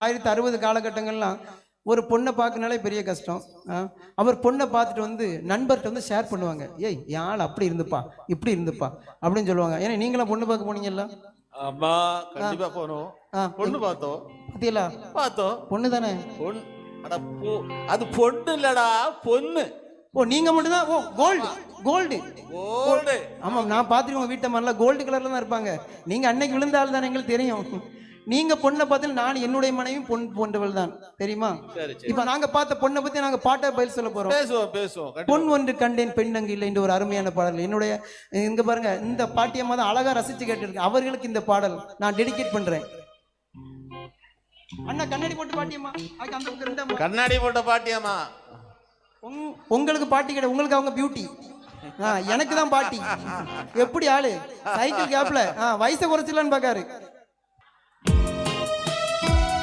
1960 காலகட்டங்கள்லாம் ஒரு பொண்ணை பார்க்கனாலே பெரிய கஷ்டம். அவர் பொண்ணை பார்த்துட்டு வந்து நண்பர்கிட்ட வந்து ஷேர் பண்ணுவாங்க. ஏய் யாழ் அப்படி இருந்துப்பா இப்படி இருந்துப்பா அப்படின்னு சொல்லுவாங்க. ஏன்னா நீங்களாம் பொண்ணு பார்க்க போனீங்கல்ல? ஆமா, கண்டிப்பா போனோம். பொண்ணு பார்த்தோம். பாத்தீங்களா? பார்த்தோம். பொண்ணு தானே? பொண்ணு அது பொண்ணு இல்லடா, பொண்ணு. ஓ நீங்க மட்டும்தான். ஓ கோல்டு கோல்டு கோல்டு. ஆமா, நான் பார்த்துருக்கேன். வீட்டை மாதிரிலாம் கோல்டு கலர்ல தான் இருப்பாங்க. நீங்க அன்னைக்கு விழுந்த ஆள் தானே, எங்களுக்கு தெரியும். நீங்க பொண்ணை பார்த்து நான் என்னுடைய மனைவி பொன் போன்றவள் தான், தெரியுமா? இப்ப நாங்க பார்த்த பொண்ணை பத்தி நாங்க பாட்டா பதில் சொல்ல போறோம். பேசுவோம். பொன் ஒன்று கண்டேன் பெண்ணங்கு இல்லை என்ற ஒரு அருமையான பாடல். என்னுடைய இங்க பாருங்க, இந்த பாட்டியம்மா தான் அழகா ரசிச்சு கேட்டிருக்கேன். அவர்களுக்கு இந்த பாடல் நான் டெடிகேட் பண்றேன். அண்ணா கண்ணாடி போட்டு பாட்டியம்மா, கண்ணாடி போட்ட பாட்டியம்மா. உங்களுக்கு பாட்டி கிடையாது, உங்களுக்கு அவங்க பியூட்டி. எனக்கு தான் பாட்டி. எப்படி ஆளு சைக்கிள் கேப்ல வயசை குறைச்சிடலான்னு பாக்காரு.